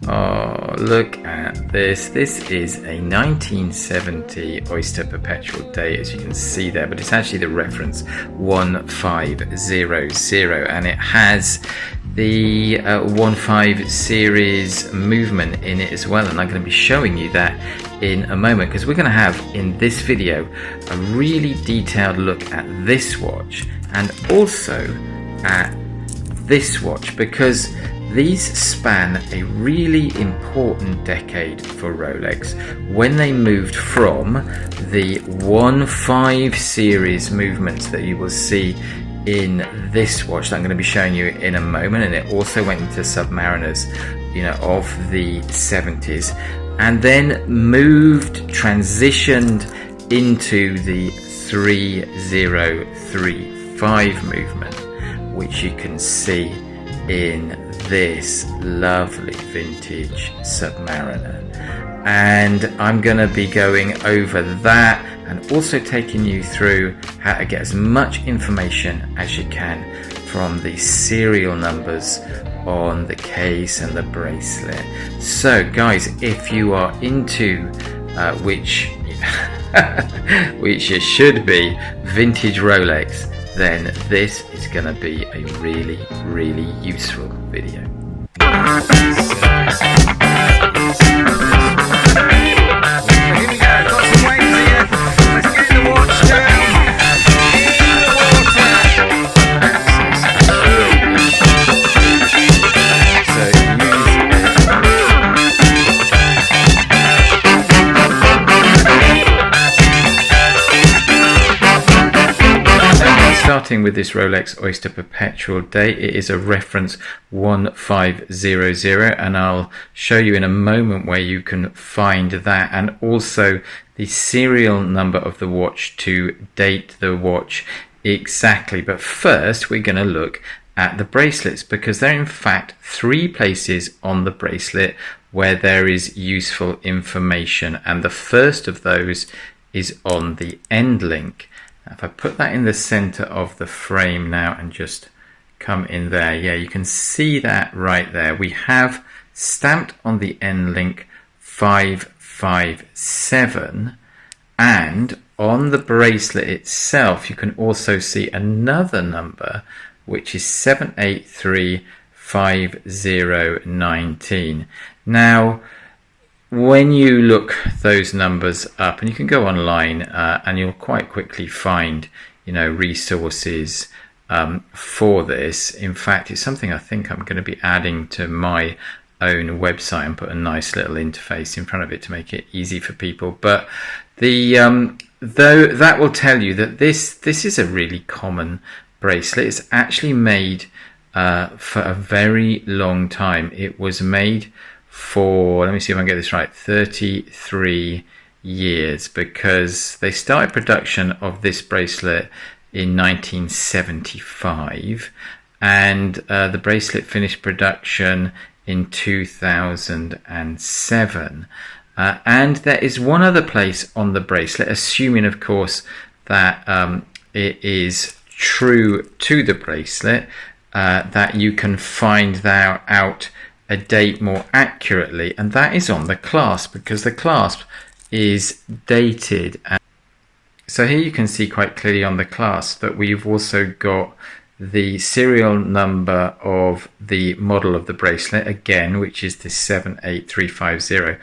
Oh, look at this. This is a 1970 Oyster Perpetual date, as you can see there, but it's actually the reference 1500, and it has the 15 series movement in it as well, and I'm going to be showing you that in a moment, because we're going to have in this video a really detailed look at this watch and also at this watch, because these span a really important decade for Rolex when they moved from the 15 series movements that you will see in this watch that I'm going to be showing you in a moment, and it also went into Submariners, of the 70s, and then transitioned into the 3035 movement, which you can see in this lovely vintage Submariner. And I'm going to be going over that and also taking you through how to get as much information as you can from the serial numbers on the case and the bracelet. So guys, if you are into which you should be, vintage Rolex, then this is going to be a really, really useful video. Starting with this Rolex Oyster Perpetual date, it is a reference 1500, and I'll show you in a moment where you can find that, and also the serial number of the watch to date the watch exactly. But first we're going to look at the bracelets, because there are in fact 3 places on the bracelet where there is useful information, and the first of those is on the end link. If I put that in the center of the frame now and just come in there, yeah, you can see that right there. We have stamped on the end link 557, and on the bracelet itself you can also see another number, which is 7835019. Now, when you look those numbers up, and you can go online and you'll quite quickly find resources for this. In fact, it's something I think I'm going to be adding to my own website and put a nice little interface in front of it to make it easy for people. But the though that will tell you that this is a really common bracelet. It's actually made for a very long time. It was made for, let me see if I can get this right, 33 years, because they started production of this bracelet in 1975, and the bracelet finished production in 2007. And there is one other place on the bracelet, assuming of course that it is true to the bracelet, that you can find out a date more accurately, and that is on the clasp, because the clasp is dated. So here you can see quite clearly on the clasp that we've also got the serial number of the model of the bracelet again, which is the 78350,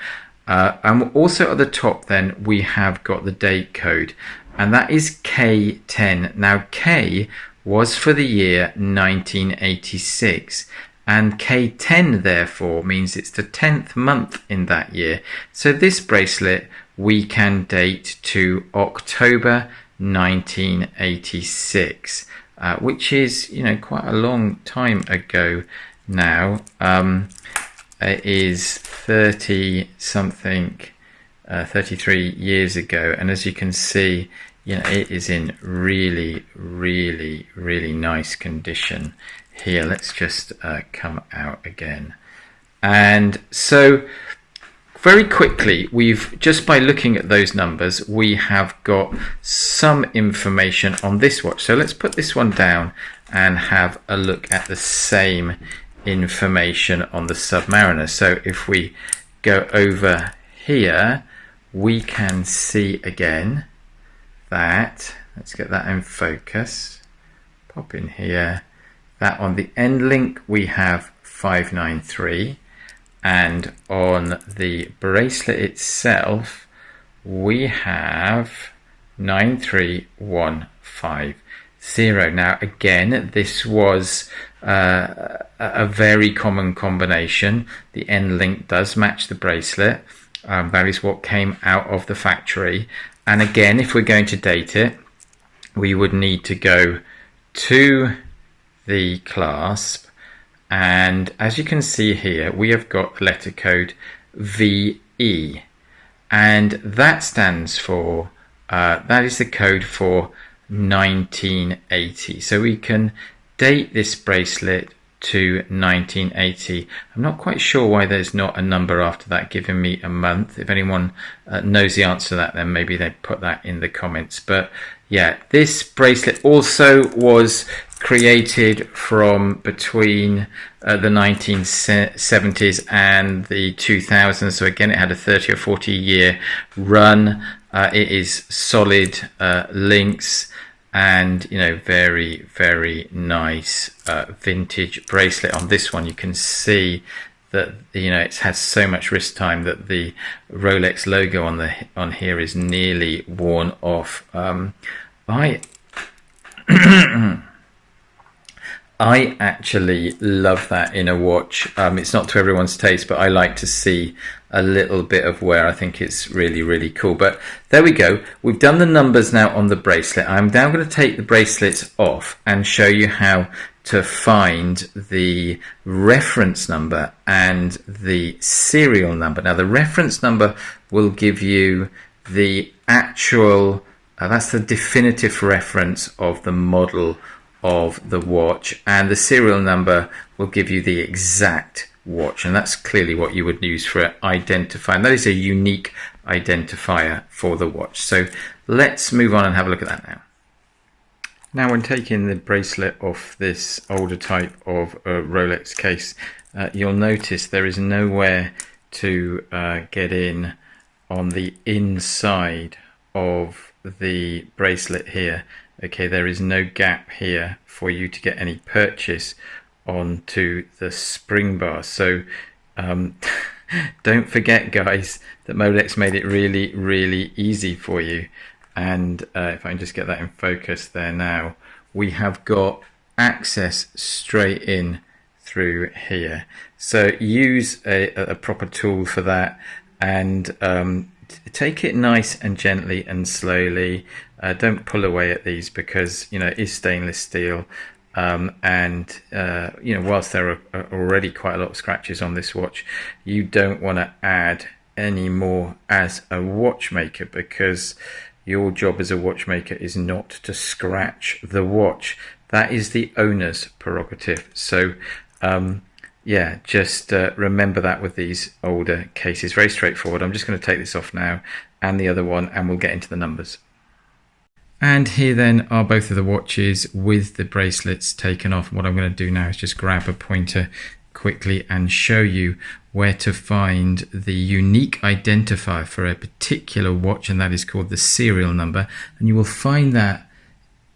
and also at the top then we have got the date code, and that is K10. Now K was for the year 1986, and K10 therefore means it's the 10th month in that year. So this bracelet we can date to October 1986, which is quite a long time ago now. It is 33 years ago, and as you can see, it is in really, really, really nice condition. Here, let's just come out again. And so very quickly, we've just by looking at those numbers, we have got some information on this watch. So let's put this one down and have a look at the same information on the Submariner. So if we go over here, we can see again that, let's get that in focus, pop in here, that on the end link we have 593, and on the bracelet itself we have 93150. Now again, this was a very common combination. The end link does match the bracelet. That is what came out of the factory. And again, if we're going to date it, we would need to go to the clasp, and as you can see here, we have got the letter code VE, and that stands for that is the code for 1980. So we can date this bracelet to 1980. I'm not quite sure why there's not a number after that giving me a month. If anyone knows the answer to that, then maybe they put that in the comments. But yeah, this bracelet also was created from between the 1970s and the 2000s. So again, it had a 30 or 40 year run. It is solid links, and very, very nice vintage bracelet. On this one you can see that it has so much wrist time that the Rolex logo on here is nearly worn off. I actually love that in a watch. It's not to everyone's taste, but I like to see a little bit of wear. I think it's really, really cool. But there we go. We've done the numbers now on the bracelet. I'm now going to take the bracelets off and show you how to find the reference number and the serial number. Now, the reference number will give you the actual, that's the definitive reference of the model of the watch, and the serial number will give you the exact watch, and that's clearly what you would use for identifying. That is a unique identifier for the watch. So let's move on and have a look at that now. Now, when taking the bracelet off this older type of Rolex case, you'll notice there is nowhere to get in on the inside of the bracelet here. Okay, there is no gap here for you to get any purchase onto the spring bar. So don't forget, guys, that Molex made it really, really easy for you. And if I can just get that in focus there now, we have got access straight in through here. So use a proper tool for that, and take it nice and gently and slowly. Don't pull away at these, because it is stainless steel, and whilst there are already quite a lot of scratches on this watch, you don't want to add any more as a watchmaker, because your job as a watchmaker is not to scratch the watch. That is the owner's prerogative. So yeah, just remember that with these older cases. Very straightforward. I'm just going to take this off now, and the other one, and we'll get into the numbers. And here then are both of the watches with the bracelets taken off. What I'm going to do now is just grab a pointer quickly and show you where to find the unique identifier for a particular watch, and that is called the serial number. And you will find that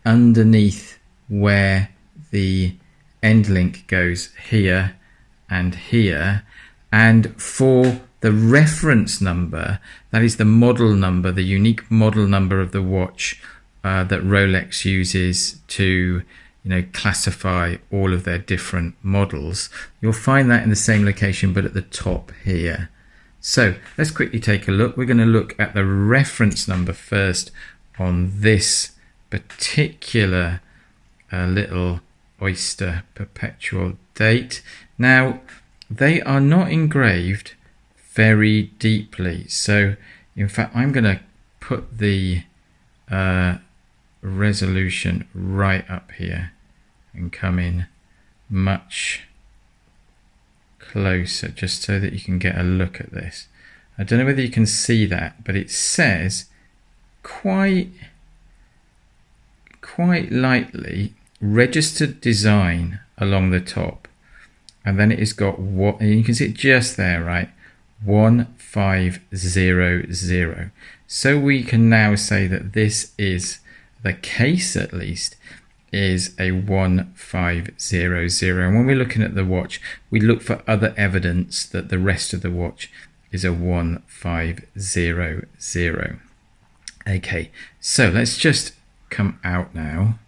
underneath where the end link goes, here and here. And for the reference number, that is the model number, the unique model number of the watch that Rolex uses to classify all of their different models. You'll find that in the same location, but at the top here. So let's quickly take a look. We're going to look at the reference number first on this particular little Oyster Perpetual date. Now, they are not engraved very deeply, so in fact I'm going to put the resolution right up here and come in much closer, just so that you can get a look at this. I don't know whether you can see that, but it says quite lightly registered design along the top. and then it has got what, and you can see it just there, right? 1500. So we can now say that this is the case, at least, is a 1500. And when we're looking at the watch, we look for other evidence that the rest of the watch is a 1500. Okay, so let's just come out now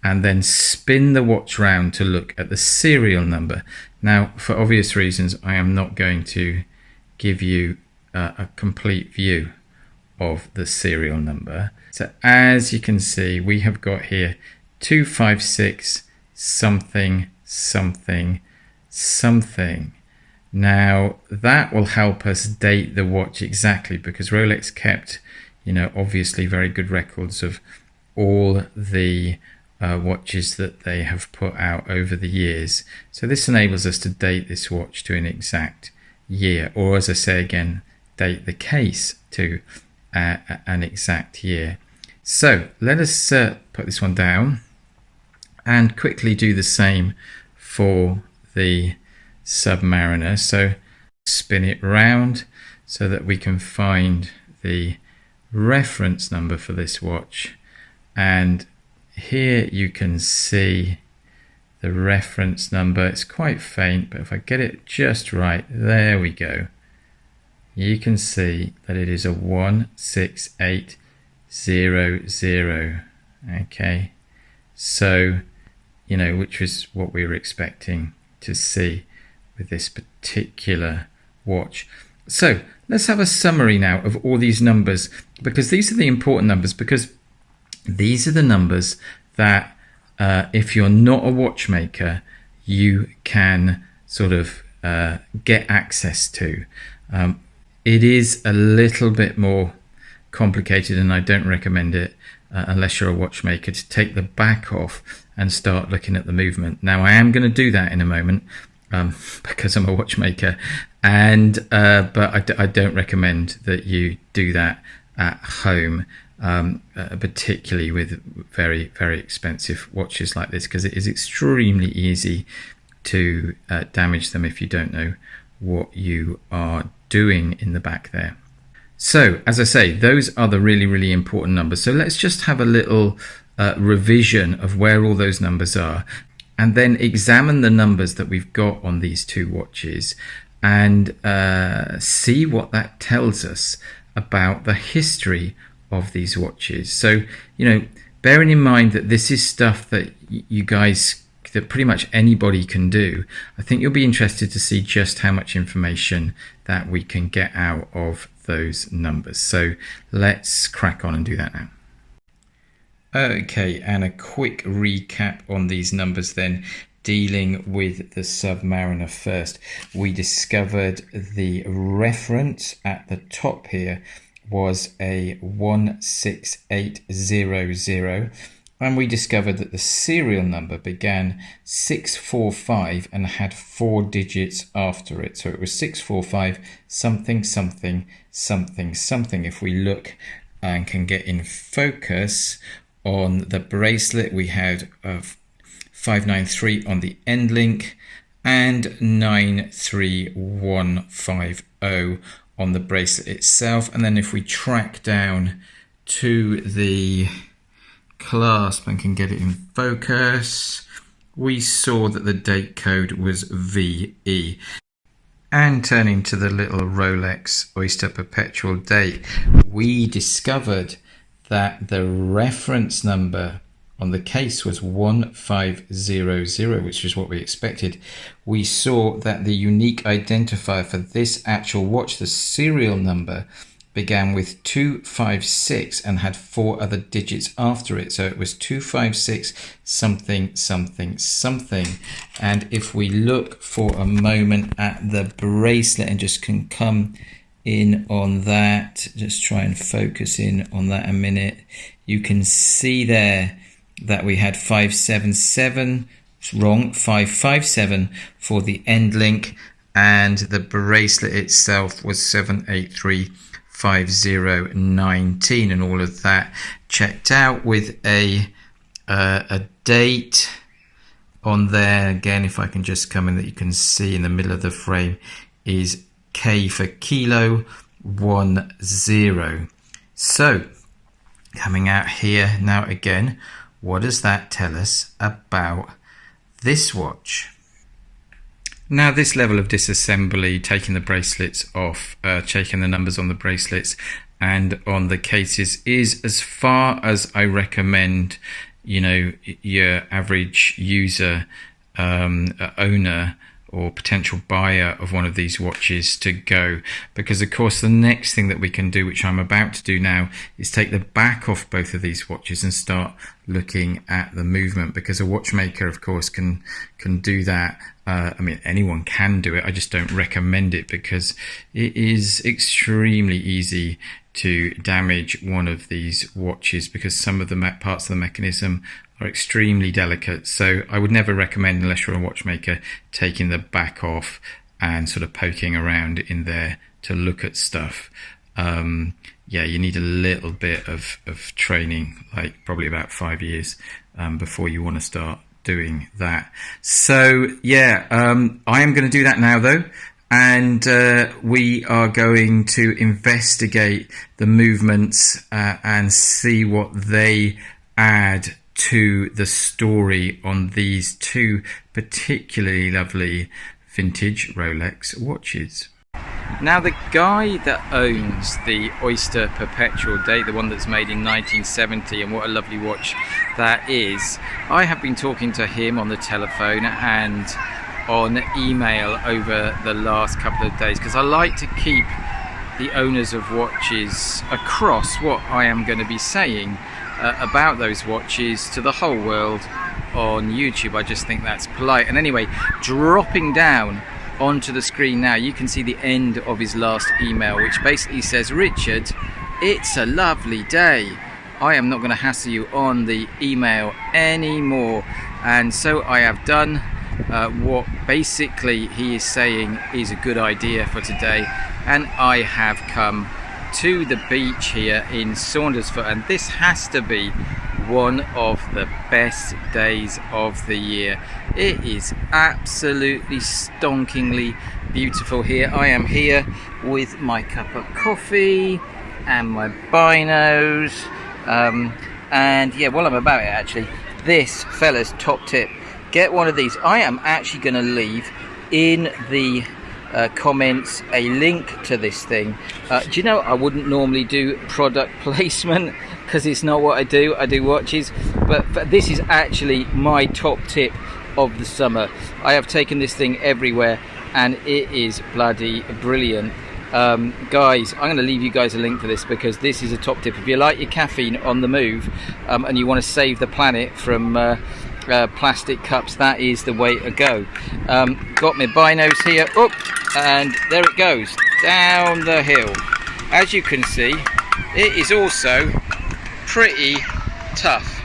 and then spin the watch round to look at the serial number. Now, for obvious reasons, I am not going to give you a complete view of the serial number. So as you can see, we have got here 256 something something something. Now that will help us date the watch exactly, because Rolex kept, obviously very good records of all the watches that they have put out over the years. So this enables us to date this watch to an exact year, or as I say again, date the case to an exact year. So let us put this one down and quickly do the same for the Submariner. So spin it round so that we can find the reference number for this watch, and here you can see the reference number. It's quite faint, but if I get it just right, there we go. You can see that it is a 16800. Okay, so which was what we were expecting to see with this particular watch. So let's have a summary now of all these numbers, because these are the important numbers, because these are the numbers that if you're not a watchmaker, you can sort of get access to. It is a little bit more complicated, and I don't recommend it unless you're a watchmaker, to take the back off and start looking at the movement. Now I am going to do that in a moment because I'm a watchmaker, and but I don't recommend that you do that at home, particularly with very, very expensive watches like this, because it is extremely easy to damage them if you don't know what you are doing in the back there. So as I say, those are the really, really important numbers. So let's just have a little revision of where all those numbers are, and then examine the numbers that we've got on these two watches and see what that tells us about the history of these watches. So, bearing in mind that this is stuff that you guys, that pretty much anybody can do, I think you'll be interested to see just how much information that we can get out of those numbers. So let's crack on and do that now. Okay, and a quick recap on these numbers then, dealing with the Submariner first. We discovered the reference at the top here was a 16800, and we discovered that the serial number began 645 and had 4 digits after it. So it was 645 something something something something. If we look and can get in focus on the bracelet, we had 593 on the end link and 93150 on the bracelet itself. And then if we track down to the clasp and can get it in focus, we saw that the date code was VE. And turning to the little Rolex Oyster Perpetual date, we discovered that the reference number on the case was 1500, which is what we expected. We saw that the unique identifier for this actual watch, the serial number, began with 256 and had 4 other digits after it. So it was 256 something something something. And if we look for a moment at the bracelet and just can come in on that, just try and focus in on that a minute, you can see there that we had 577, wrong, 557 for the end link, and the bracelet itself was 7835019, and all of that checked out with a date on there again, if I can just come in, that you can see in the middle of the frame is K for kilo 10. So coming out here now again, what does that tell us about this watch? Now this level of disassembly, taking the bracelets off, checking the numbers on the bracelets and on the cases, is as far as I recommend, you know, your average user, owner or potential buyer of one of these watches to go. Because of course the next thing that we can do, which I'm about to do now, is take the back off both of these watches and start looking at the movement, because a watchmaker of course can do that. I mean, anyone can do it, I just don't recommend it because it is extremely easy to damage one of these watches, because some of the parts of the mechanism are extremely delicate. So I would never recommend, unless you're a watchmaker, taking the back off and sort of poking around in there to look at stuff. Yeah, you need a little bit of training, like probably about 5 years before you want to start doing that. So yeah, I am going to do that now though, and we are going to investigate the movements and see what they add to the story on these two particularly lovely vintage Rolex watches. Now the guy that owns the Oyster Perpetual date, the one that's made in 1970, and what a lovely watch that is, I have been talking to him on the telephone and on email over the last couple of days, because I like to keep the owners of watches across what I am going to be saying about those watches to the whole world on YouTube. I just think that's polite. And anyway, dropping down onto the screen now, you can see the end of his last email, which basically says, Richard, it's a lovely day. I am not going to hassle you on the email anymore. And so I have done what basically he is saying is a good idea for today, and I have come to the beach here in Saundersfoot, and this has to be one of the best days of the year. It is absolutely stonkingly beautiful here. I am here with my cup of coffee and my binos, and yeah, while I'm about it, actually, this fella's top tip, get one of these. I am actually going to leave in the comments a link to this thing. Do you know, I wouldn't normally do product placement because it's not what I do. I do watches, but this is actually my top tip of the summer. I have taken this thing everywhere and it is bloody brilliant. Guys, I'm going to leave you guys a link for this because this is a top tip. If you like your caffeine on the move and you want to save the planet from plastic cups, that is the way to go. Got my binos here, and there it goes down the hill. As you can see, it is also pretty tough.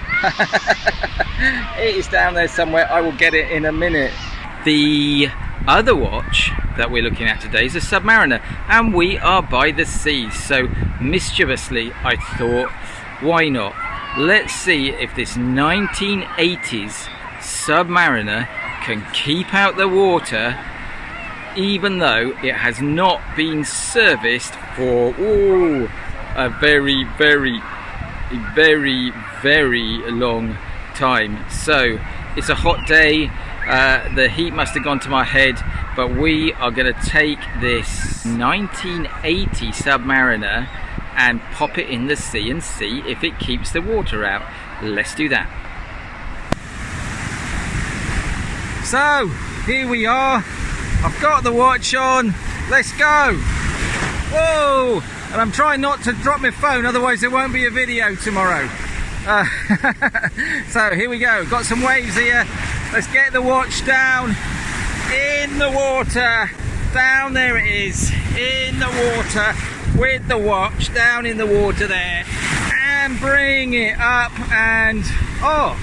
It is down there somewhere. I will get it in a minute. The other watch that we're looking at today is a Submariner, and we are by the sea, so mischievously I thought, why not? Let's see if this 1980s Submariner can keep out the water even though it has not been serviced for a very, very, very, very long time. So it's a hot day, the heat must have gone to my head, but we are going to take this 1980 Submariner and pop it in the sea and see if it keeps the water out. Let's do that. So here we are, I've got the watch on, let's go. Whoa, and I'm trying not to drop my phone, otherwise there won't be a video tomorrow. So here we go, got some waves here. Let's get the watch down in the water. Down there it is, in the water, with the watch down in the water there, and bring it up. And oh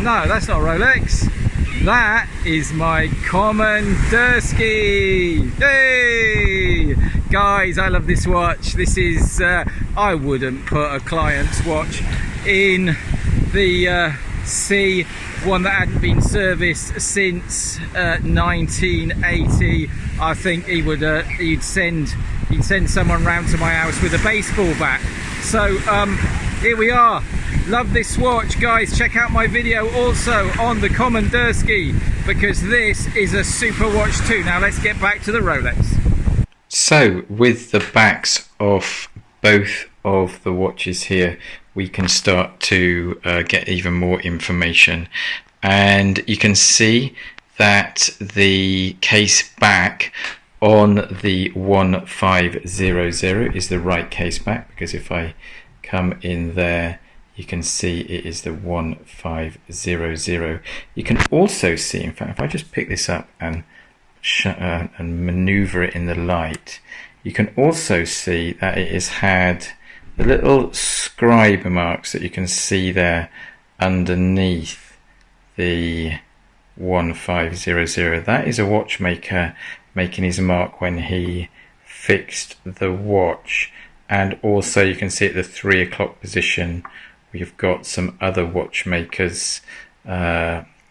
no, that's not Rolex, that is my Kommanderski. Hey guys, I love this watch. This is I wouldn't put a client's watch in the C, one that hadn't been serviced since 1980. I think he'd send someone round to my house with a baseball bat. So here we are. Love this watch, guys. Check out my video also on the Kommandersky, because this is a super watch too. Now let's get back to the Rolex. So with the backs of both of the watches here, we can start to get even more information, and you can see that the case back on the 1500 is the right case back, because if I come in there, you can see it is the 1500. You can also see, in fact, if I just pick this up and maneuver it in the light, you can also see that it has had the little scribe marks that you can see there underneath the 1500. That is a watchmaker making his mark when he fixed the watch. And also you can see at the 3 o'clock position, we've got some other watchmakers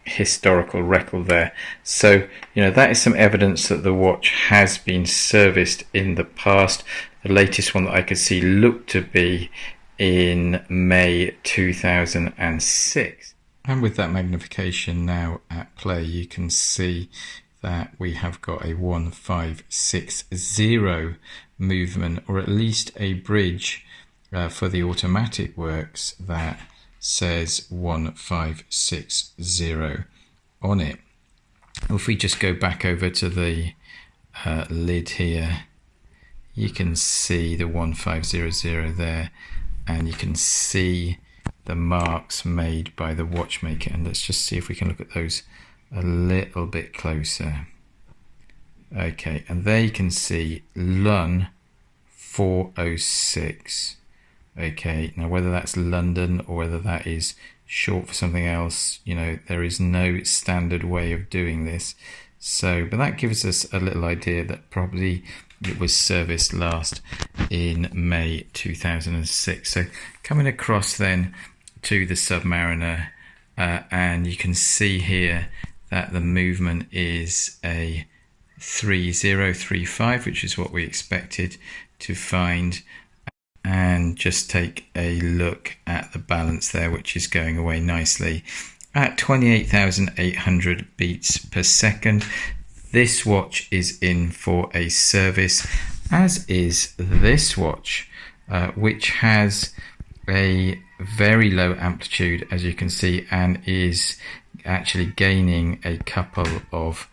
historical record there. So that is some evidence that the watch has been serviced in the past. The latest one that I could see looked to be in May 2006. And with that magnification now at play, you can see that we have got a 1560 movement, or at least a bridge for the automatic works that says 1560 on it. If we just go back over to the lid here, you can see the 1500 there, and you can see the marks made by the watchmaker. And let's just see if we can look at those a little bit closer. Okay, and there you can see Lun 406. Okay, now whether that's London or whether that is short for something else, there is no standard way of doing this. So, but that gives us a little idea that probably it was serviced last in May 2006. So coming across then to the Submariner, and you can see here that the movement is a 3035, which is what we expected to find. And just take a look at the balance there, which is going away nicely at 28,800 beats per second. This watch is in for a service, as is this watch, which has a very low amplitude, as you can see, and is actually gaining a couple of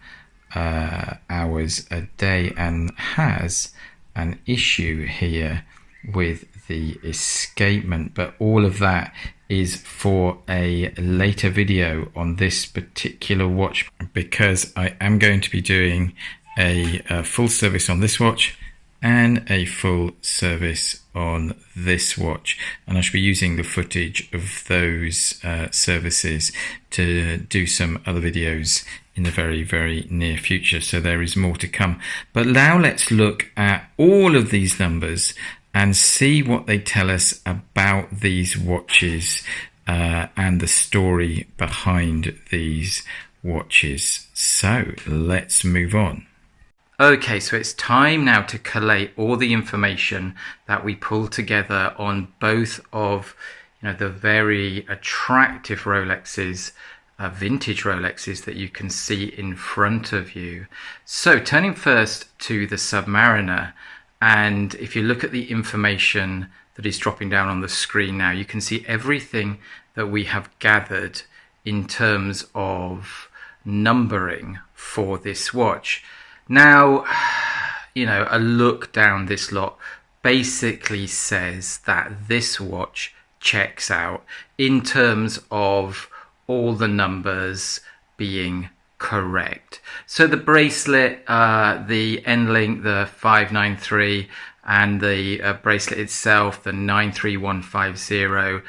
hours a day, and has an issue here with the escapement. But all of that is for a later video on this particular watch, because I am going to be doing a full service on this watch and a full service on this watch, and I should be using the footage of those services to do some other videos in the very, very near future. So there is more to come. But now let's look at all of these numbers and see what they tell us about these watches and the story behind these watches. So let's move on. Okay, so it's time now to collate all the information that we pulled together on both of the very attractive Rolexes, vintage Rolexes that you can see in front of you. So turning first to the Submariner, and if you look at the information that is dropping down on the screen now, you can see everything that we have gathered in terms of numbering for this watch. Now, a look down this lot basically says that this watch checks out in terms of all the numbers being correct. So the bracelet, the end-link, the 593, and the bracelet itself, the 93150,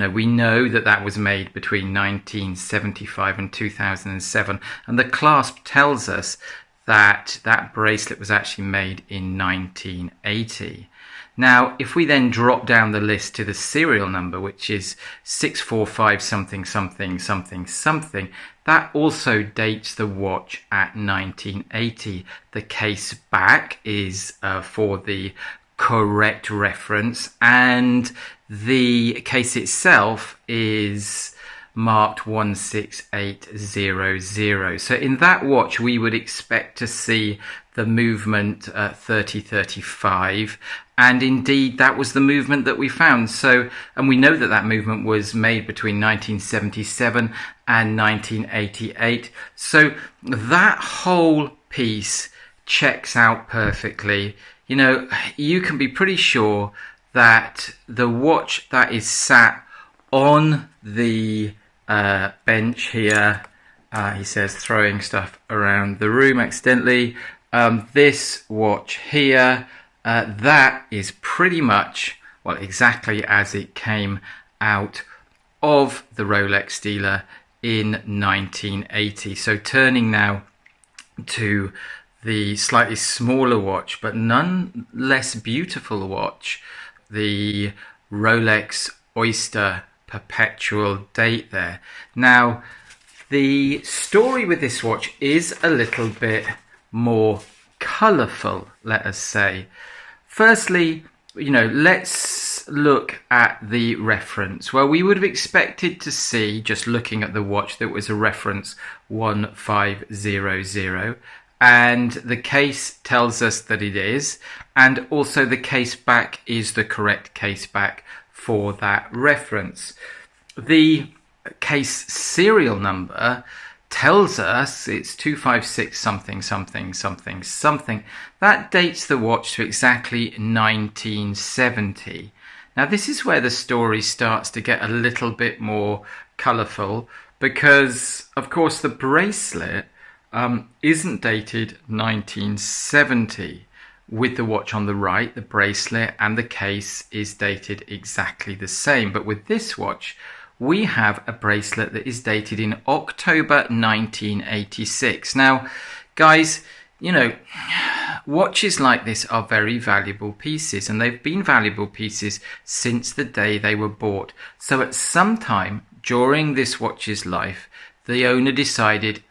we know that that was made between 1975 and 2007, and the clasp tells us that that bracelet was actually made in 1980. Now, if we then drop down the list to the serial number, which is 645 something something something something, that also dates the watch at 1980. The case back is for the correct reference, and the case itself is marked 16800. So in that watch we would expect to see the movement 3035, and indeed that was the movement that we found. So, and we know that that movement was made between 1977 and 1988. So that whole piece checks out perfectly. You know, you can be pretty sure that the watch that is sat on the bench here, he says, throwing stuff around the room accidentally, this watch here, that is pretty much, well, exactly as it came out of the Rolex dealer in 1980. So turning now to the slightly smaller watch, but none less beautiful watch, the Rolex Oyster Perpetual date there. Now, the story with this watch is a little bit more colourful, let us say. Firstly, you know, let's look at the reference. Well, we would have expected to see, just looking at the watch, that was a reference 1500, and the case tells us that it is, and also the case back is the correct case back for that reference. The case serial number tells us it's 256 something something something something. That dates the watch to exactly 1970. Now this is where the story starts to get a little bit more colourful, because of course the bracelet isn't dated 1970. With the watch on the right, the bracelet and the case is dated exactly the same. But with this watch, we have a bracelet that is dated in October 1986. Now, guys, you know, watches like this are very valuable pieces, and they've been valuable pieces since the day they were bought. So at some time during this watch's life, the owner decided,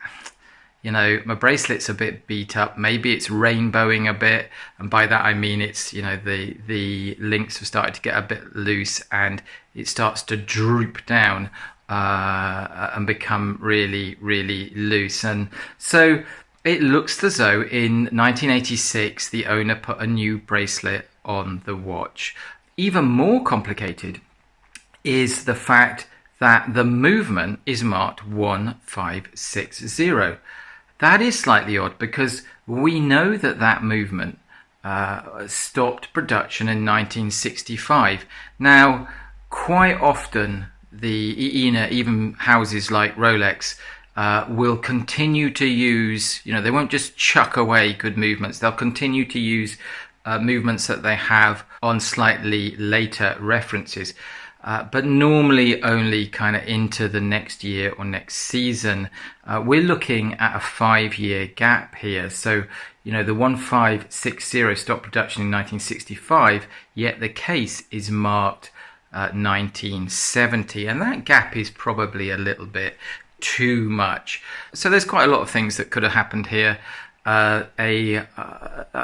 you know, my bracelet's a bit beat up, maybe it's rainbowing a bit, and by that I mean it's, you know, the links have started to get a bit loose and it starts to droop down and become really, really loose. And so it looks as though in 1986 the owner put a new bracelet on the watch. Even more complicated is the fact that the movement is marked 1560. That is slightly odd, because we know that that movement stopped production in 1965. Now, quite often, even houses like Rolex will continue to use, you know, they won't just chuck away good movements. They'll continue to use movements that they have on slightly later references. But normally only kind of into the next year or next season. We're looking at a 5-year gap here. So, you know, the 1560 stopped production in 1965, yet the case is marked 1970. And that gap is probably a little bit too much. So there's quite a lot of things that could have happened here. The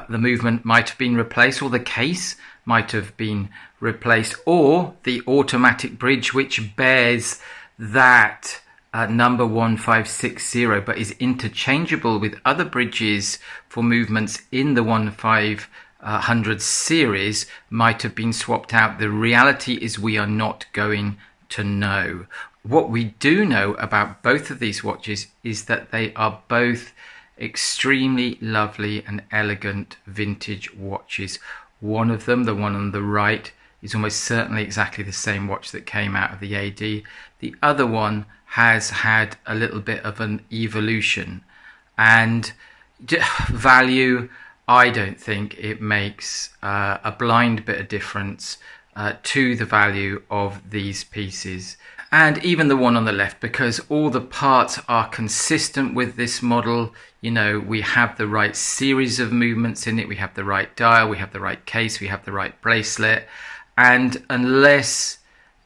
movement might have been replaced, or the case might have been replaced, or the automatic bridge which bears that number 1560 but is interchangeable with other bridges for movements in the 1500 series might have been swapped out. The reality is we are not going to know. What we do know about both of these watches is that they are both extremely lovely and elegant vintage watches. One of them, the one on the right, is almost certainly exactly the same watch that came out of the AD. The other one has had a little bit of an evolution, and value, I don't think it makes a blind bit of difference to the value of these pieces. and even the one on the left, because all the parts are consistent with this model. You know, we have the right series of movements in it, we have the right dial, we have the right case, we have the right bracelet. And unless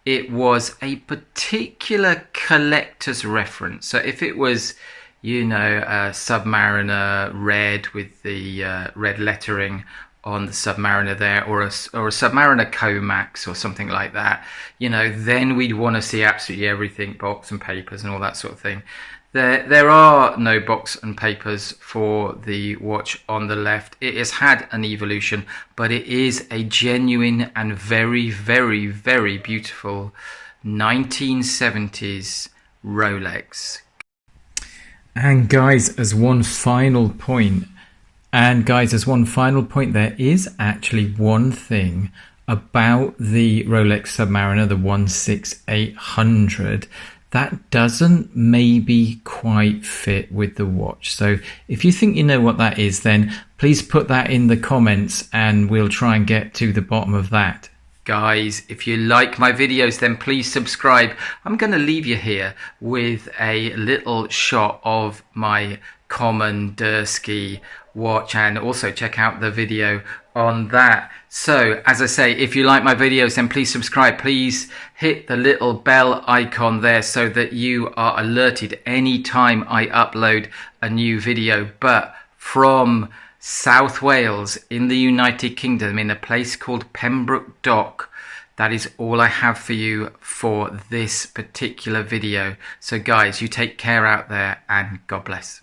it was a particular collector's reference, so if it was, you know, a Submariner red with the red lettering on the Submariner there, or a Submariner Comax or something like that, you know, then we'd want to see absolutely everything, box and papers and all that sort of thing. There are no box and papers for the watch on the left. It has had an evolution, but it is a genuine and very, very, very beautiful 1970s Rolex. And guys, as one final point, there is actually one thing about the Rolex Submariner, the 16800, that doesn't maybe quite fit with the watch. So if you think you know what that is, then please put that in the comments and we'll try and get to the bottom of that. Guys, if you like my videos, then please subscribe. I'm going to leave you here with a little shot of my common Dursky watch, and also check out the video on that. So as I say, if you like my videos, then please subscribe. Please hit the little bell icon there so that you are alerted anytime I upload a new video. But from South Wales in the United Kingdom, in a place called Pembroke Dock, that is all I have for you for this particular video. So guys, you take care out there, and God bless.